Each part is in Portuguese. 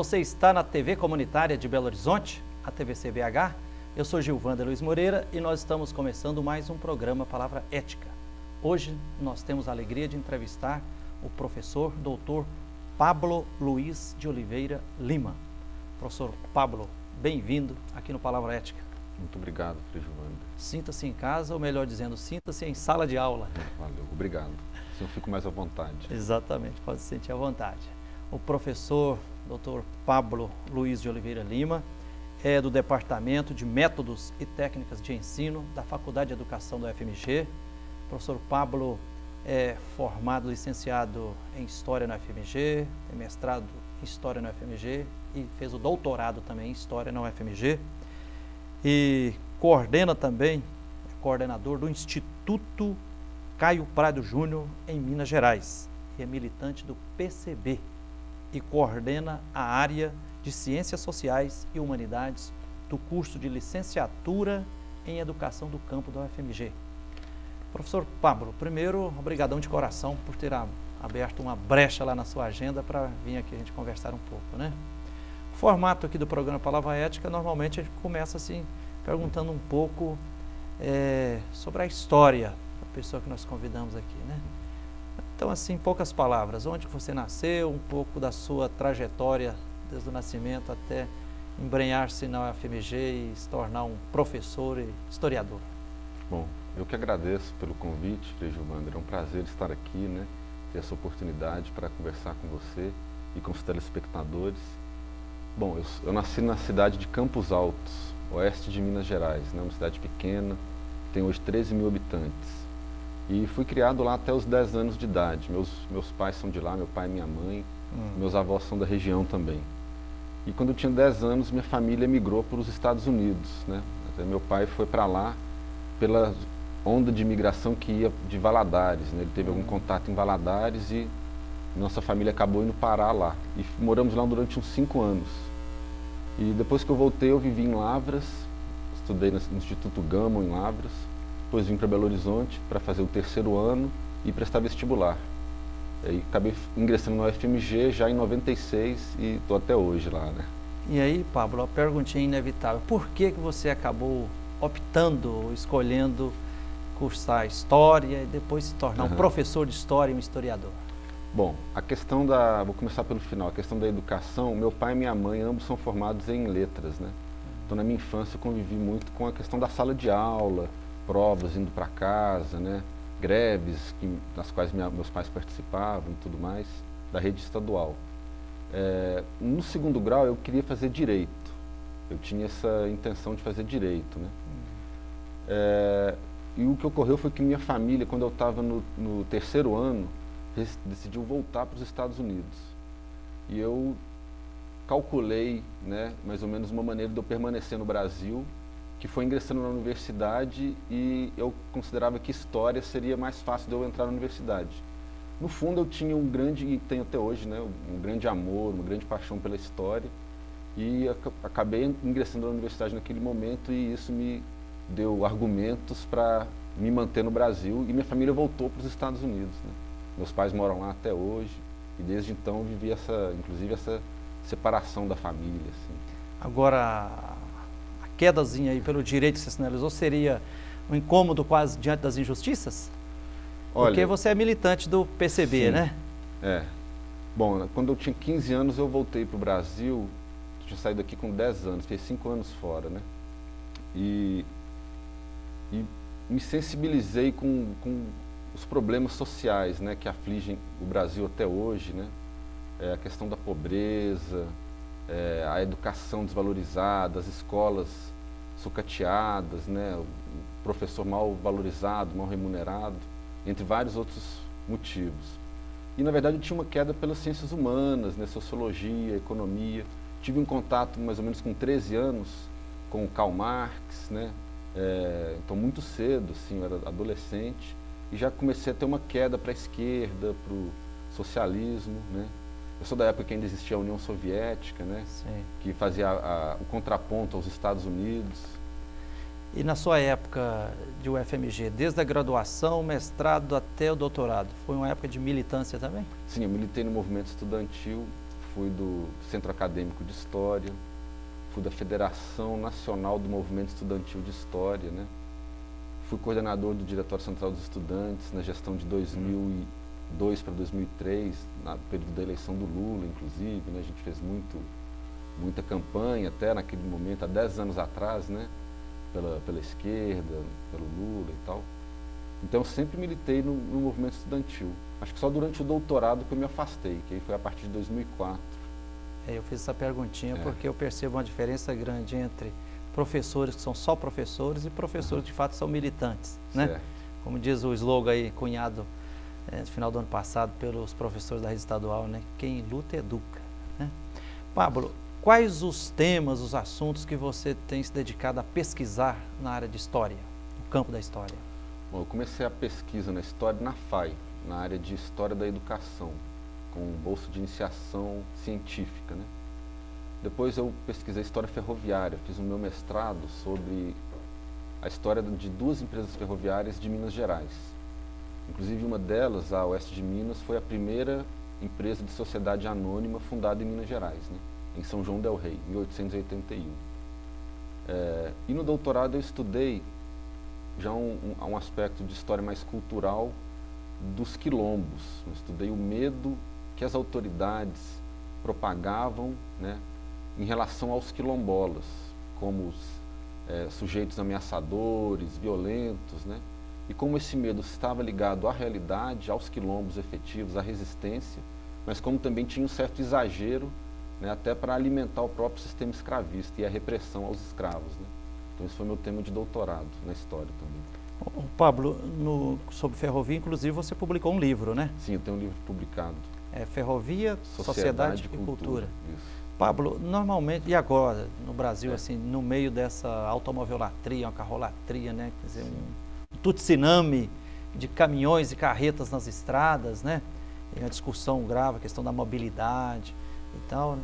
você está na TV Comunitária de Belo Horizonte, a TVC-BH. Eu sou Gilvander Luiz Moreira e nós estamos começando mais um programa Palavra Ética. Hoje nós temos a alegria de entrevistar o professor Dr. Pablo Luiz de Oliveira Lima. Professor Pablo, bem-vindo aqui no Palavra Ética. Muito obrigado, Frei Gilvander. Sinta-se em casa, ou melhor dizendo, sinta-se em sala de aula. Valeu, obrigado. Assim eu fico mais à vontade. Exatamente, pode se sentir à vontade. O professor Dr. Pablo Luiz de Oliveira Lima é do Departamento de Métodos e Técnicas de Ensino da Faculdade de Educação do FMG. O professor Pablo é formado, licenciado em História no FMG, tem mestrado em História no FMG e fez o doutorado também em História na UFMG. E coordena também, é coordenador do Instituto Caio Prado Júnior em Minas Gerais. E é militante do PCB e coordena a área de Ciências Sociais e Humanidades do curso de Licenciatura em Educação do campo da UFMG. Professor Pablo, primeiro, obrigadão de coração por ter aberto uma brecha lá na sua agenda para vir aqui a gente conversar um pouco, né? O formato aqui do programa Palavra Ética, normalmente a gente começa assim, perguntando um pouco sobre a história da pessoa que nós convidamos aqui, né? Então, assim, em poucas palavras, onde você nasceu, um pouco da sua trajetória desde o nascimento até embrenhar-se na UFMG e se tornar um professor e historiador. Bom, eu que agradeço pelo convite, Frei Gilvander. É um prazer estar aqui, né? Ter essa oportunidade para conversar com você e com os telespectadores. Bom, eu nasci na cidade de Campos Altos, oeste de Minas Gerais, né? Uma cidade pequena, tem hoje 13 mil habitantes. E fui criado lá até os 10 anos de idade. Meus pais são de lá, meu pai e minha mãe. Meus avós são da região também. E quando eu tinha 10 anos, minha família migrou para os Estados Unidos, né? Até meu pai foi para lá pela onda de imigração que ia de Valadares, né? Ele teve algum contato em Valadares e nossa família acabou indo parar lá. E moramos lá durante uns 5 anos. E depois que eu voltei, eu vivi em Lavras, estudei no Instituto Gama em Lavras, depois vim para Belo Horizonte para fazer o 3º ano e prestar vestibular. Aí acabei ingressando na UFMG já em 96 e estou até hoje lá, né? E aí, Pablo, a perguntinha inevitável, por que você acabou optando, escolhendo cursar História e depois se tornar um professor de História e um historiador? Bom, vou começar pelo final, a questão da educação, meu pai e minha mãe ambos são formados em letras, né? Então na minha infância eu convivi muito com a questão da sala de aula, provas indo para casa, né? Greves nas quais meus pais participavam e tudo mais, da rede estadual. No 2º grau eu queria fazer Direito, eu tinha essa intenção de fazer Direito, né? E o que ocorreu foi que minha família, quando eu estava no 3º ano, decidiu voltar para os Estados Unidos. E eu calculei, né, mais ou menos uma maneira de eu permanecer no Brasil, que foi ingressando na universidade, e eu considerava que História seria mais fácil de eu entrar na universidade. No fundo eu tinha e tenho até hoje, né, um grande amor, uma grande paixão pela História, e acabei ingressando na universidade naquele momento, e isso me deu argumentos para me manter no Brasil, e minha família voltou para os Estados Unidos, né? Meus pais moram lá até hoje, e desde então vivi inclusive essa separação da família, assim. Agora, a quedazinha aí pelo direito que você sinalizou seria um incômodo quase diante das injustiças? Olha, porque você é militante do PCB, sim, né? Bom, quando eu tinha 15 anos eu voltei para o Brasil, tinha saído aqui com 10 anos, fiquei 5 anos fora, né? E me sensibilizei com os problemas sociais, né, que afligem o Brasil até hoje, né? A questão da pobreza, a educação desvalorizada, as escolas sucateadas, né, o professor mal valorizado, mal remunerado, entre vários outros motivos. E, na verdade, eu tinha uma queda pelas ciências humanas, né, sociologia, economia. Tive um contato, mais ou menos com 13 anos, com o Karl Marx, né? Então, muito cedo, assim, eu era adolescente, e já comecei a ter uma queda para a esquerda, para o socialismo, né? Eu sou da época que ainda existia a União Soviética, né? Sim. Que fazia o contraponto aos Estados Unidos. E na sua época de UFMG, desde a graduação, mestrado até o doutorado, foi uma época de militância também? Sim, eu militei no movimento estudantil fui do Centro Acadêmico de História, fui da Federação Nacional do Movimento Estudantil de História, né? Fui coordenador do Diretório Central dos Estudantes na gestão de 2002 para 2003, no período da eleição do Lula, inclusive, né? A gente fez muita campanha até naquele momento, há 10 anos atrás, né? Pela esquerda, pelo Lula e tal. Então eu sempre militei no movimento estudantil. Acho que só durante o doutorado que eu me afastei, que aí foi a partir de 2004. Eu fiz essa perguntinha porque eu percebo uma diferença grande entre professores que são só professores e professores que de fato são militantes, né? Como diz o slogan aí, cunhado no final do ano passado pelos professores da rede estadual, né? Quem luta educa, né? Pablo, quais os temas, os assuntos que você tem se dedicado a pesquisar na área de história, no campo da história? Bom, eu comecei a pesquisa na história na FAI, na área de História da Educação, com bolsa de iniciação científica, né? Depois eu pesquisei História Ferroviária, fiz o meu mestrado sobre a história de 2 empresas ferroviárias de Minas Gerais. Inclusive uma delas, a Oeste de Minas, foi a primeira empresa de sociedade anônima fundada em Minas Gerais, né? Em São João del Rei, em 1881. E no doutorado eu estudei já um aspecto de história mais cultural dos quilombos. Eu estudei o medo que as autoridades propagavam, né, em relação aos quilombolas, como sujeitos ameaçadores, violentos, né, e como esse medo estava ligado à realidade, aos quilombos efetivos, à resistência, mas como também tinha um certo exagero, né, até para alimentar o próprio sistema escravista e a repressão aos escravos, né. Então esse foi meu tema de doutorado na história também. Pablo, sobre ferrovia, inclusive você publicou um livro, né? Sim, eu tenho um livro publicado. Ferrovia, Sociedade e Cultura. Isso. Pablo, normalmente, e agora, no Brasil, assim, no meio dessa automobilatria, uma carrolatria, né? Quer dizer, um tutsiname de caminhões e carretas nas estradas, né? E uma discussão grave, a questão da mobilidade e tal, né?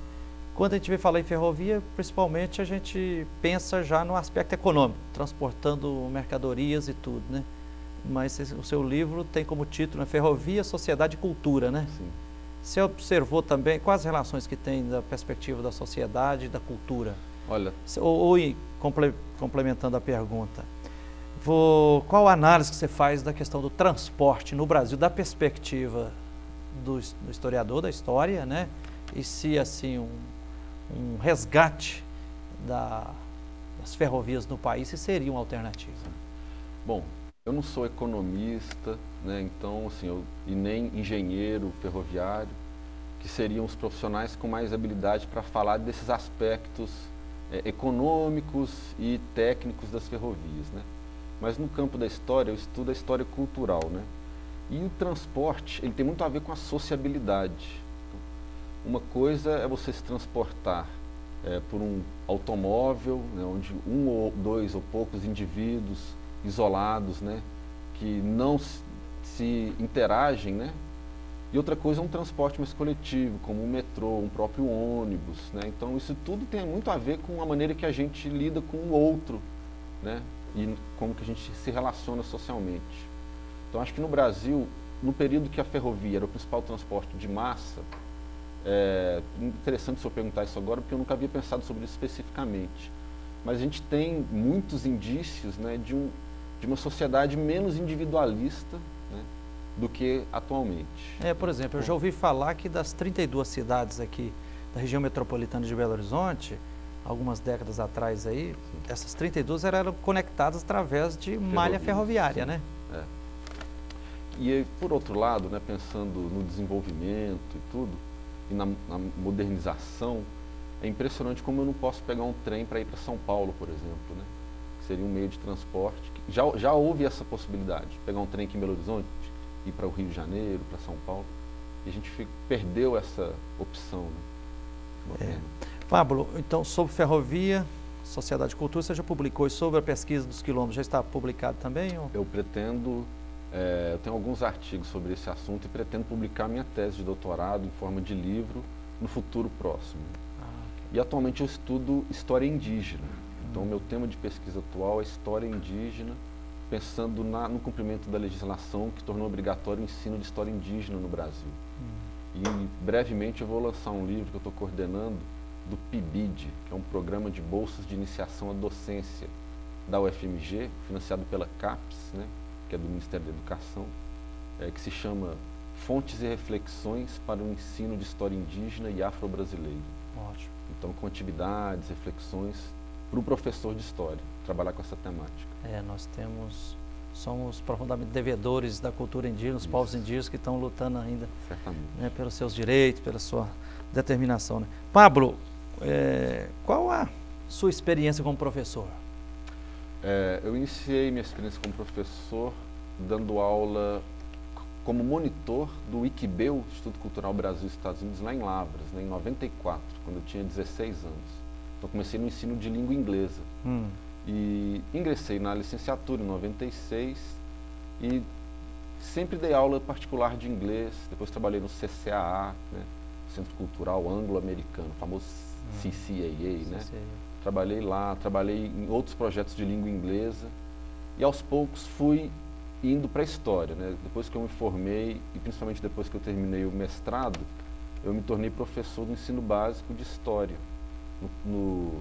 Quando a gente vem falar em ferrovia, principalmente a gente pensa já no aspecto econômico, transportando mercadorias e tudo, né? Mas o seu livro tem como título, né, Ferrovia, Sociedade e Cultura, né? Sim. Você observou também quais as relações que tem da perspectiva da sociedade e da cultura? Olha... Complementando a pergunta, qual a análise que você faz da questão do transporte no Brasil, da perspectiva do historiador da história, né? E se, assim, um resgate das ferrovias no país, se seria uma alternativa? Bom, eu não sou economista, né, então, assim, e nem engenheiro ferroviário, que seriam os profissionais com mais habilidade para falar desses aspectos econômicos e técnicos das ferrovias, né? Mas no campo da história, eu estudo a história cultural, né? E o transporte, ele tem muito a ver com a sociabilidade. Uma coisa é você se transportar por um automóvel, né, onde um ou dois ou poucos indivíduos isolados, né, que não se interagem, né? E outra coisa é um transporte mais coletivo, como um metrô, um próprio ônibus, né? Então isso tudo tem muito a ver com a maneira que a gente lida com o outro, né? E como que a gente se relaciona socialmente. Então acho que no Brasil, no período que a ferrovia era o principal transporte de massa, interessante se eu perguntar isso agora, porque eu nunca havia pensado sobre isso especificamente. Mas a gente tem muitos indícios, né, de uma sociedade menos individualista, né, do que atualmente. Por exemplo, eu já ouvi falar que das 32 cidades aqui da região metropolitana de Belo Horizonte, algumas décadas atrás aí, essas 32 eram conectadas através de malha ferroviária, sim, né? E por outro lado, né, pensando no desenvolvimento e tudo, e na modernização, é impressionante como eu não posso pegar um trem para ir para São Paulo, por exemplo, né? Que seria um meio de transporte. Já houve essa possibilidade, pegar um trem aqui em Belo Horizonte, ir para o Rio de Janeiro, para São Paulo, e a gente perdeu essa opção, né? Pablo, então, sobre ferrovia, Sociedade e Cultura, você já publicou, e sobre a pesquisa dos quilombos, já está publicado também? Ou? Eu pretendo, eu tenho alguns artigos sobre esse assunto e pretendo publicar minha tese de doutorado em forma de livro no futuro próximo. E atualmente eu estudo história indígena. Então, o meu tema de pesquisa atual é história indígena, pensando no cumprimento da legislação que tornou obrigatório o ensino de história indígena no Brasil. E brevemente eu vou lançar um livro que eu estou coordenando do PIBID, que é um programa de bolsas de iniciação à docência da UFMG, financiado pela CAPES, né, que é do Ministério da Educação, que se chama Fontes e Reflexões para o Ensino de História Indígena e Afro-Brasileira. Ótimo. Então, com atividades, reflexões para o professor de História, trabalhar com essa temática. Somos profundamente devedores da cultura indígena, os povos indígenas que estão lutando ainda, né, pelos seus direitos, pela sua determinação. Né? Pablo, qual a sua experiência como professor? Eu iniciei minha experiência como professor dando aula como monitor do IQBEU, Instituto Cultural Brasil e Estados Unidos, lá em Lavras, né, em 94, quando eu tinha 16 anos. Então comecei no ensino de língua inglesa. E ingressei na licenciatura em 96 e sempre dei aula particular de inglês. Depois trabalhei no CCAA, né, Centro Cultural Anglo-Americano, famoso CCAA, né? Trabalhei lá, trabalhei em outros projetos de língua inglesa e aos poucos fui indo para a história, né? Depois que eu me formei e principalmente depois que eu terminei o mestrado, eu me tornei professor do ensino básico de história no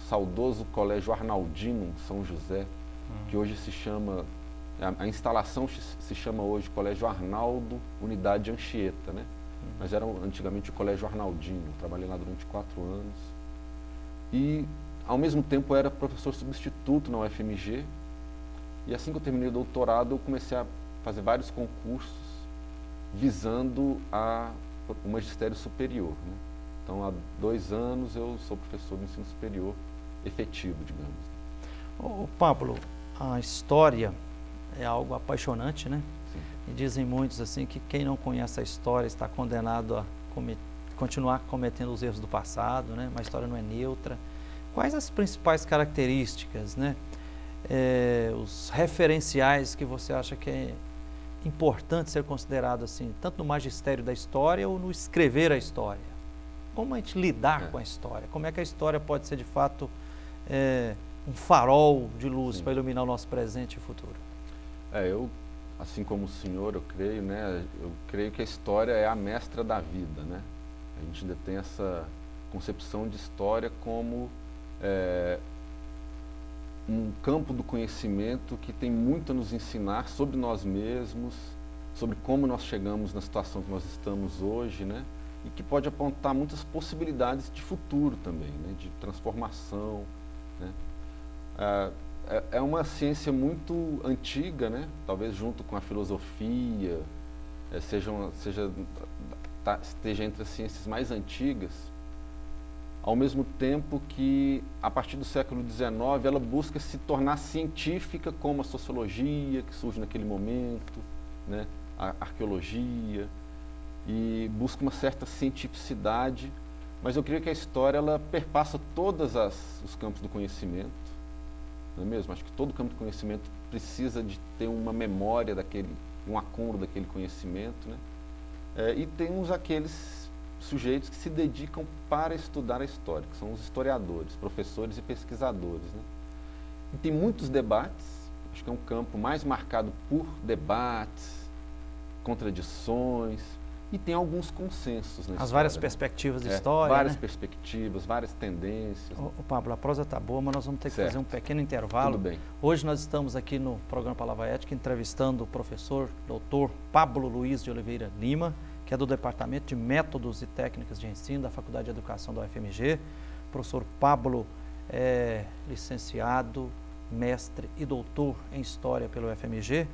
saudoso Colégio Arnaldino, São José, que hoje se chama, a instalação se chama hoje Colégio Arnaldo, Unidade Anchieta, né? Mas era antigamente o Colégio Arnaldino. Trabalhei lá durante 4 anos e ao mesmo tempo era professor substituto na UFMG. E assim que eu terminei o doutorado, eu comecei a fazer vários concursos visando o magistério superior, né? Então, há 2 anos eu sou professor do ensino superior efetivo, digamos. Pablo, a história é algo apaixonante, né? Sim. E dizem muitos assim que quem não conhece a história está condenado a continuar cometendo os erros do passado, né? Uma história não é neutra. Quais as principais características, né? Os referenciais que você acha que é importante ser considerado assim, tanto no magistério da história ou no escrever a história? Como a gente lidar com a história? Como é que a história pode ser de fato um farol de luz para iluminar o nosso presente e futuro? Eu, assim como o senhor, eu creio, né? Eu creio que a história é a mestra da vida, né? A gente ainda tem essa concepção de história como um campo do conhecimento que tem muito a nos ensinar sobre nós mesmos, sobre como nós chegamos na situação que nós estamos hoje, né? E que pode apontar muitas possibilidades de futuro também, né? De transformação, né? É uma ciência muito antiga, né? Talvez junto com a filosofia, esteja entre as ciências mais antigas, ao mesmo tempo que, a partir do século XIX, ela busca se tornar científica, como a sociologia, que surge naquele momento, né? A arqueologia, e busca uma certa cientificidade, mas eu creio que a história ela perpassa todos os campos do conhecimento, não é mesmo? Acho que todo campo do conhecimento precisa de ter uma memória um acúmulo daquele conhecimento, né? E temos aqueles sujeitos que se dedicam para estudar a história, que são os historiadores, professores e pesquisadores, né? E tem muitos debates, acho que é um campo mais marcado por debates, contradições, e tem alguns consensos na As várias perspectivas de história, várias né? perspectivas, várias tendências. Pablo, a prosa está boa, mas nós vamos ter que fazer um pequeno intervalo. Tudo bem. Hoje nós estamos aqui no programa Palavra Ética entrevistando o professor doutor Pablo Luiz de Oliveira Lima, que é do Departamento de Métodos e Técnicas de Ensino da Faculdade de Educação da UFMG. O professor Pablo é licenciado, mestre e doutor em História pelo UFMG,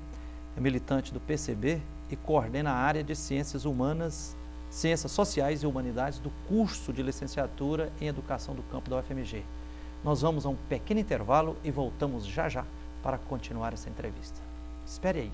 é militante do PCB e coordena a área de Ciências Humanas, Ciências Sociais e Humanidades do curso de Licenciatura em Educação do campo da UFMG. Nós vamos a um pequeno intervalo e voltamos já já para continuar essa entrevista. Espere aí.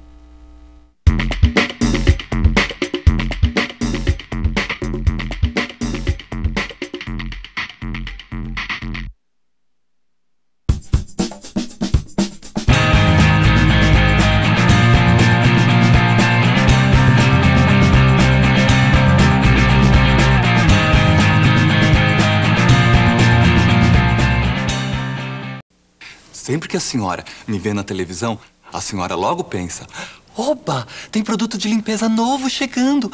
Sempre que a senhora me vê na televisão, a senhora logo pensa: oba, tem produto de limpeza novo chegando.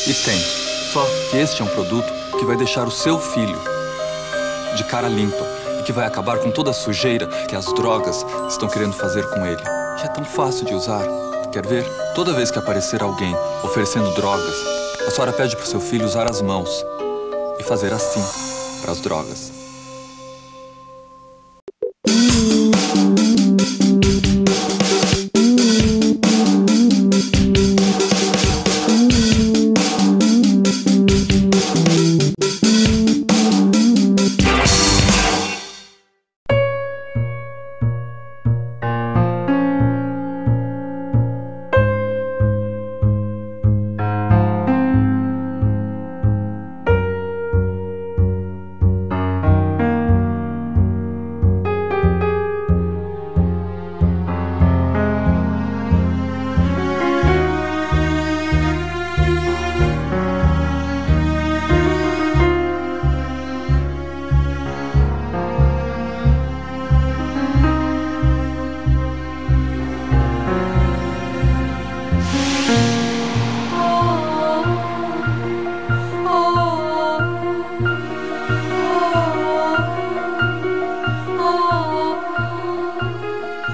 E tem. Só que este é um produto que vai deixar o seu filho de cara limpa e que vai acabar com toda a sujeira que as drogas estão querendo fazer com ele. E é tão fácil de usar. Quer ver? Toda vez que aparecer alguém oferecendo drogas, a senhora pede para o seu filho usar as mãos e fazer assim para as drogas.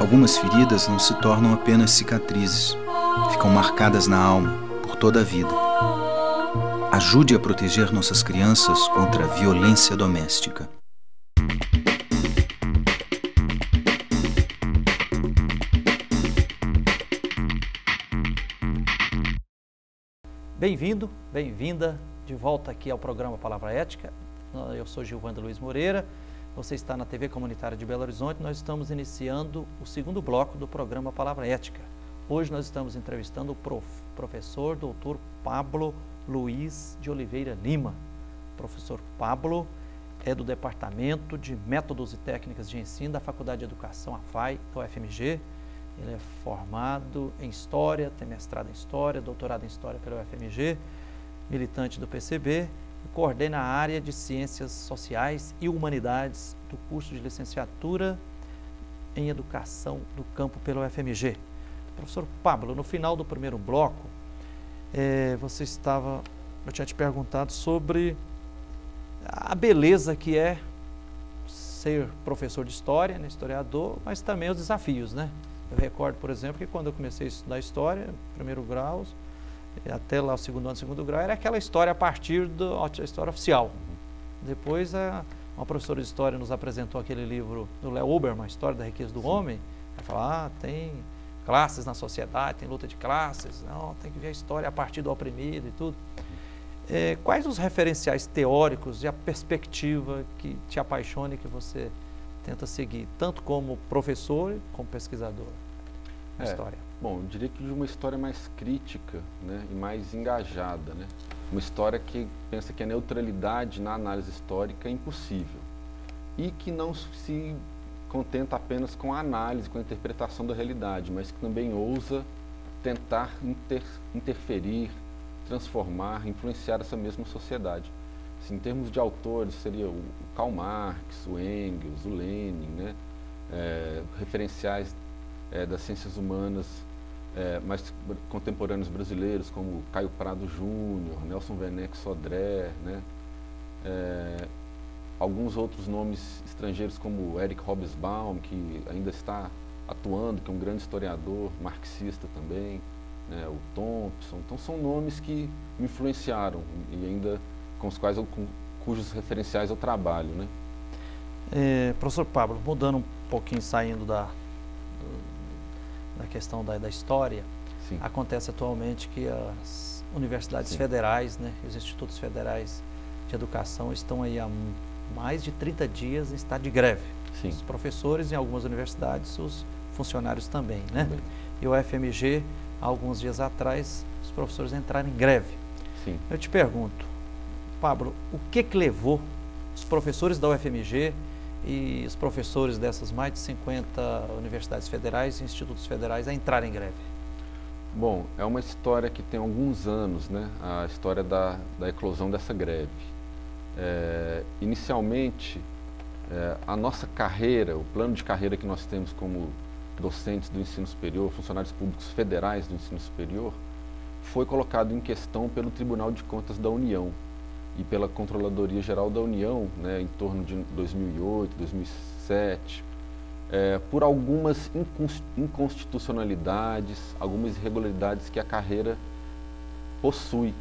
Algumas feridas não se tornam apenas cicatrizes, ficam marcadas na alma por toda a vida. Ajude a proteger nossas crianças contra a violência doméstica. Bem-vindo, bem-vinda de volta aqui ao programa Palavra Ética. Eu sou Gilvando Luiz Moreira. Você está na TV Comunitária de Belo Horizonte. Nós estamos iniciando o segundo bloco do programa Palavra Ética. Hoje nós estamos entrevistando o professor Dr. Pablo Luiz de Oliveira Lima. O professor Pablo é do Departamento de Métodos e Técnicas de Ensino da Faculdade de Educação, a FAI, da UFMG. Ele é formado em História, tem mestrado em História, doutorado em História pela UFMG, militante do PCB, coordena a área de Ciências Sociais e Humanidades do curso de Licenciatura em Educação do Campo pela UFMG. Professor Pablo, no final do primeiro bloco, eu tinha te perguntado sobre a beleza que é ser professor de História, né, historiador, mas também os desafios, né? Eu recordo, por exemplo, que quando eu comecei a estudar História, primeiro grau, até lá o segundo ano, segundo grau, era aquela história a partir da história oficial. Depois, uma professora de História nos apresentou aquele livro do Léo Oberman, História da Riqueza do Homem. Ela falou, tem classes na sociedade, tem luta de classes, não, tem que ver a história a partir do oprimido e tudo. Quais os referenciais teóricos e a perspectiva que te apaixona e que você tenta seguir, tanto como professor como pesquisador na história? Bom, eu diria que de uma história mais crítica, né, e mais engajada, né? Uma história que pensa que a neutralidade na análise histórica é impossível e que não se contenta apenas com a análise, com a interpretação da realidade, mas que também ousa tentar interferir, transformar, influenciar essa mesma sociedade. Assim, em termos de autores, seria o Karl Marx, o Engels, o Lenin, né? Referenciais das ciências humanas mais contemporâneos brasileiros, como Caio Prado Júnior, Nelson Werneck Sodré, né? Alguns outros nomes estrangeiros, como Eric Hobsbawm, que ainda está atuando, que é um grande historiador, marxista também, né? O Thompson. Então são nomes que me influenciaram e ainda com os quais cujos referenciais eu trabalho, né? Professor Pablo, mudando um pouquinho, saindo da questão da história, sim, acontece atualmente que as universidades, sim, federais, né, os institutos federais de educação estão aí há mais de 30 dias em estado de greve. Sim. Os professores em algumas universidades, os funcionários também, né? Também. E o UFMG, há alguns dias atrás, os professores entraram em greve. Sim. Eu te pergunto, Pablo, o que levou os professores da UFMG e os professores dessas mais de 50 universidades federais e institutos federais a entrarem em greve? Bom, é uma história que tem alguns anos, né? A história da eclosão dessa greve. Inicialmente, a nossa carreira, o plano de carreira que nós temos como docentes do ensino superior, funcionários públicos federais do ensino superior, foi colocado em questão pelo Tribunal de Contas da União e pela Controladoria Geral da União, né, em torno de 2008, 2007, por algumas inconstitucionalidades, algumas irregularidades que a carreira possui.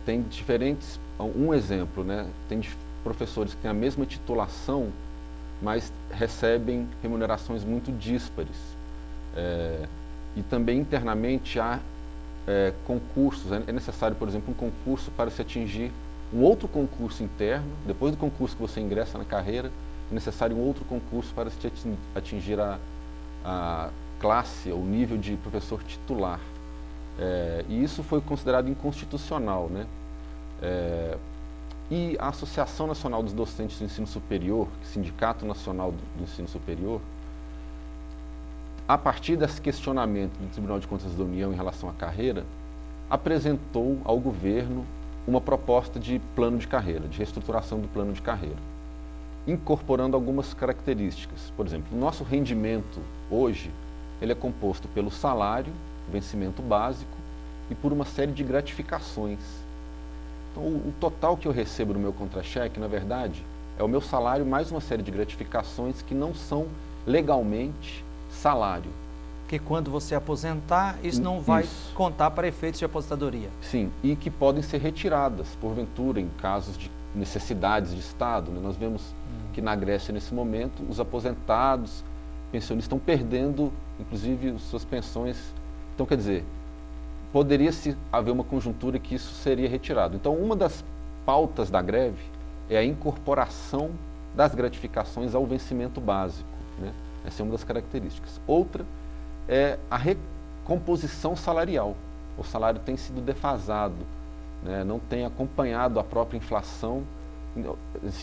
Tem diferentes, um exemplo, né, tem professores que têm a mesma titulação, mas recebem remunerações muito díspares. E também internamente há concursos, é necessário, por exemplo, um concurso para se atingir um outro concurso interno. Depois do concurso que você ingressa na carreira, é necessário um outro concurso para se atingir a classe, ou nível de professor titular. E isso foi considerado inconstitucional, né? E a Associação Nacional dos Docentes do Ensino Superior, Sindicato Nacional do Ensino Superior, a partir desse questionamento do Tribunal de Contas da União em relação à carreira, apresentou ao governo uma proposta de plano de carreira, de reestruturação do plano de carreira, incorporando algumas características. Por exemplo, o nosso rendimento hoje, ele é composto pelo salário, vencimento básico, e por uma série de gratificações. Então, o total que eu recebo no meu contra-cheque, na verdade, é o meu salário mais uma série de gratificações que não são legalmente salário. Porque quando você aposentar, isso não vai contar para efeitos de aposentadoria. Sim, e que podem ser retiradas, porventura, em casos de necessidades de Estado, né? Nós vemos que na Grécia, nesse momento, os aposentados, pensionistas, estão perdendo, inclusive, suas pensões. Então, quer dizer, poderia-se haver uma conjuntura que isso seria retirado. Então, uma das pautas da greve é a incorporação das gratificações ao vencimento básico, né? Essa é uma das características. Outra é a recomposição salarial. O salário tem sido defasado, né? Não tem acompanhado a própria inflação,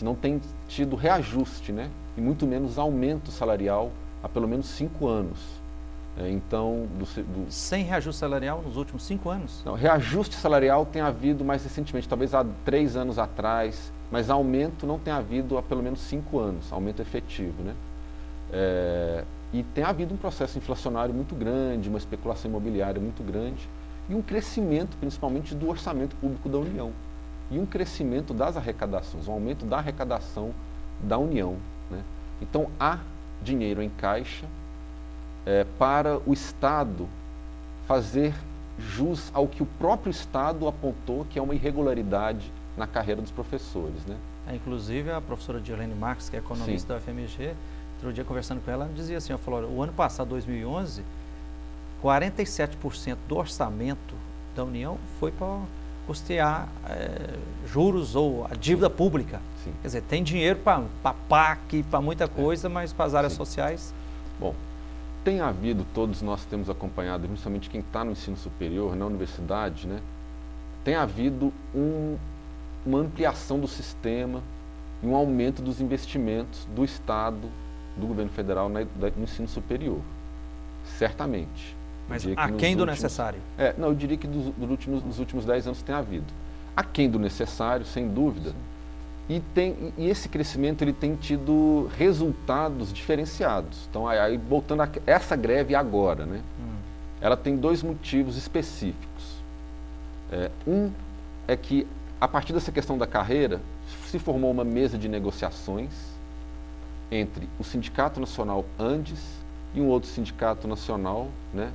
não tem tido reajuste, né? E muito menos aumento salarial há pelo menos 5 anos. Então, sem reajuste salarial nos últimos 5 anos? Não, reajuste salarial tem havido mais recentemente, talvez há 3 anos atrás, mas aumento não tem havido há pelo menos 5 anos, aumento efetivo, né? E tem havido um processo inflacionário muito grande, uma especulação imobiliária muito grande e um crescimento, principalmente, do orçamento público da União e um crescimento das arrecadações, um aumento da arrecadação da União, né? Então, há dinheiro em caixa para o Estado fazer jus ao que o próprio Estado apontou que é uma irregularidade na carreira dos professores, né? Inclusive, a professora Diolene Marques, que é economista da UFMG, outro dia conversando com ela, dizia assim, ela falou, o ano passado, 2011, 47% do orçamento da União foi para custear juros ou a dívida pública. Sim. Quer dizer, tem dinheiro para PAC, para muita coisa, mas para as áreas sociais... Bom, tem havido, todos nós temos acompanhado, principalmente quem está no ensino superior, na universidade, né? Tem havido uma ampliação do sistema e um aumento dos investimentos do Estado, do governo federal no ensino superior, certamente. Mas aquém do necessário? Não, eu diria que nos últimos 10 anos tem havido. Aquém do necessário, sem dúvida. E esse crescimento ele tem tido resultados diferenciados. Então, aí, voltando a essa greve agora, né? Ela tem 2 motivos específicos. Um é que, a partir dessa questão da carreira, se formou uma mesa de negociações entre o Sindicato Nacional Andes e um outro sindicato nacional, né?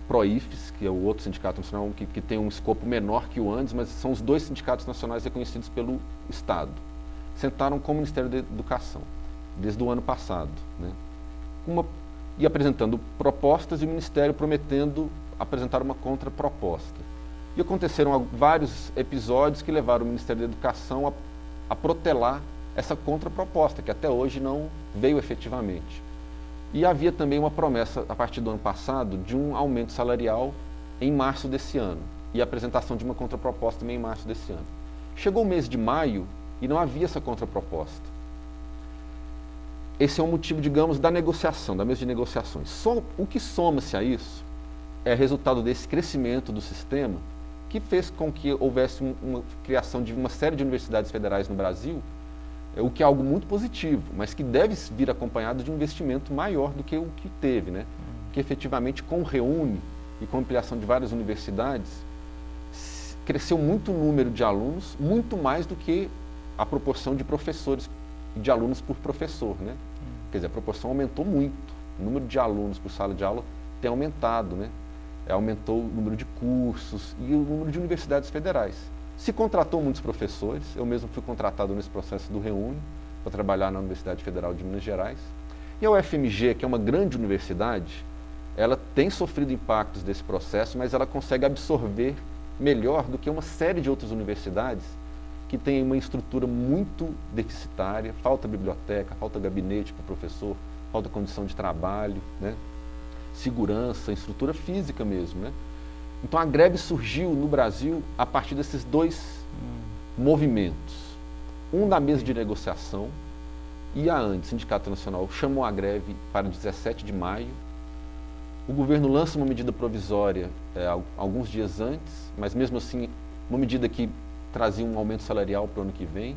PROIFES, que é o outro sindicato nacional que tem um escopo menor que o Andes, mas são os 2 sindicatos nacionais reconhecidos pelo Estado. Sentaram com o Ministério da Educação, desde o ano passado, né? E apresentando propostas e o Ministério prometendo apresentar uma contraproposta. E aconteceram vários episódios que levaram o Ministério da Educação a protelar essa contraproposta, que até hoje não veio efetivamente. E havia também uma promessa, a partir do ano passado, de um aumento salarial em março desse ano, e a apresentação de uma contraproposta também em março desse ano. Chegou o mês de maio e não havia essa contraproposta. Esse é o motivo, digamos, da negociação, da mesa de negociações. O que soma-se a isso é resultado desse crescimento do sistema, que fez com que houvesse uma criação de uma série de universidades federais no Brasil, o que é algo muito positivo, mas que deve vir acompanhado de um investimento maior do que o que teve, né? que efetivamente com o Reúne e com a ampliação de várias universidades, cresceu muito o número de alunos, muito mais do que a proporção de professores e de alunos por professor, né? Quer dizer, a proporção aumentou muito, o número de alunos por sala de aula tem aumentado, né? Aumentou o número de cursos e o número de universidades federais. Se contratou muitos professores, eu mesmo fui contratado nesse processo do Reúne, para trabalhar na Universidade Federal de Minas Gerais. E a UFMG, que é uma grande universidade, ela tem sofrido impactos desse processo, mas ela consegue absorver melhor do que uma série de outras universidades que têm uma estrutura muito deficitária, falta biblioteca, falta gabinete para o professor, falta condição de trabalho, né? Segurança, estrutura física mesmo, né? Então a greve surgiu no Brasil a partir desses dois movimentos. Um da mesa de negociação e a ANDE, Sindicato Nacional, chamou a greve para 17 de maio. O governo lança uma medida provisória alguns dias antes, mas mesmo assim uma medida que trazia um aumento salarial para o ano que vem,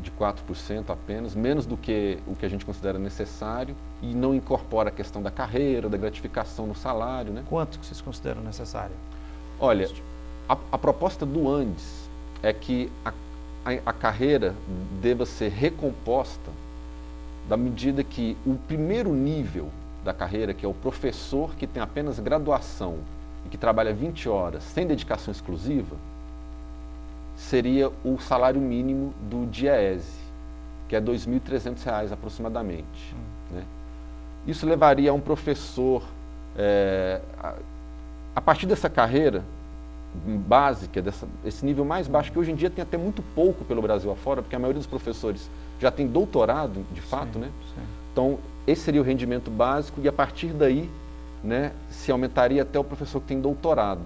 de 4% apenas, menos do que o que a gente considera necessário, e não incorpora a questão da carreira, da gratificação no salário, né? Quanto que vocês consideram necessário? Olha, a proposta do ANDES é que a carreira deva ser recomposta da medida que o primeiro nível da carreira, que é o professor que tem apenas graduação e que trabalha 20 horas sem dedicação exclusiva, seria o salário mínimo do DIEESE, que é R$ 2.300 aproximadamente. Né? Isso levaria a um professor, a partir dessa carreira básica, esse nível mais baixo, que hoje em dia tem até muito pouco pelo Brasil afora, porque a maioria dos professores já tem doutorado, de fato, né? Sim. Então, esse seria o rendimento básico, e a partir daí, né, se aumentaria até o professor que tem doutorado.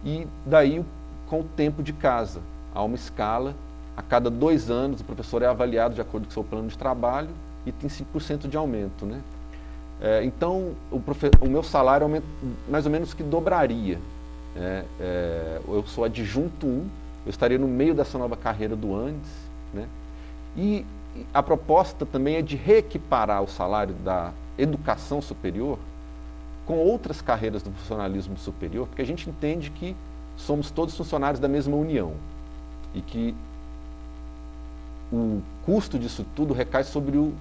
E daí, com o tempo de casa, há uma escala, a cada 2 anos o professor é avaliado de acordo com o seu plano de trabalho e tem 5% de aumento, né? Então, o meu salário aumenta, mais ou menos que dobraria. Eu sou adjunto 1, eu estaria no meio dessa nova carreira do ANDES, né? E a proposta também é de reequiparar o salário da educação superior com outras carreiras do funcionalismo superior, porque a gente entende que somos todos funcionários da mesma união e que o custo disso tudo recai sobre o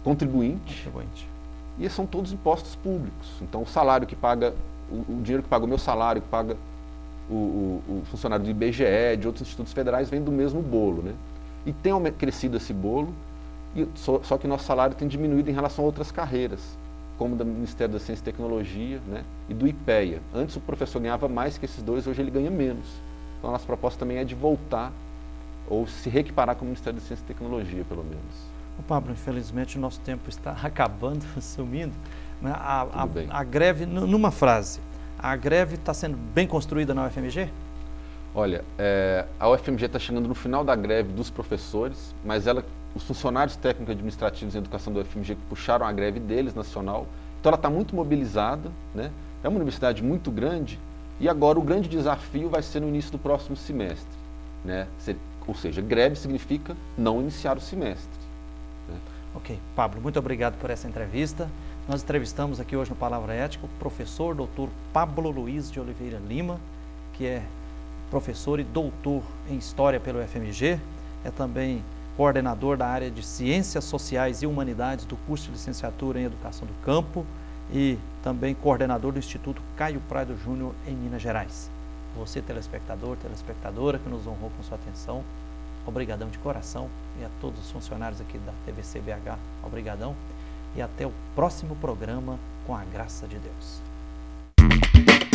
contribuinte. E são todos impostos públicos. Então o salário que paga, o dinheiro que paga o meu salário, que paga o funcionário do IBGE, de outros institutos federais, vem do mesmo bolo, né? E tem crescido esse bolo, só que nosso salário tem diminuído em relação a outras carreiras, como do Ministério da Ciência e Tecnologia, né, e do IPEA. Antes o professor ganhava mais que esses dois, hoje ele ganha menos. Então a nossa proposta também é de voltar, ou se reequiparar com o Ministério da Ciência e Tecnologia, pelo menos. Pablo, infelizmente o nosso tempo está acabando, sumindo. A greve, numa frase, a greve está sendo bem construída na UFMG? Olha, a UFMG está chegando no final da greve dos professores, mas os funcionários técnicos administrativos em educação da UFMG puxaram a greve deles, nacional, então ela está muito mobilizada, né? É uma universidade muito grande, e agora o grande desafio vai ser no início do próximo semestre, né? Ou seja, greve significa não iniciar o semestre. Né? Ok, Pablo, muito obrigado por essa entrevista. Nós entrevistamos aqui hoje no Palavra Ética o professor Dr. Pablo Luiz de Oliveira Lima, que é professor e doutor em História pelo UFMG, é também coordenador da área de Ciências Sociais e Humanidades do curso de Licenciatura em Educação do Campo e também coordenador do Instituto Caio Prado Júnior em Minas Gerais. Você, telespectador, telespectadora, que nos honrou com sua atenção, obrigadão de coração, e a todos os funcionários aqui da TVC-BH, obrigadão, e até o próximo programa, com a graça de Deus.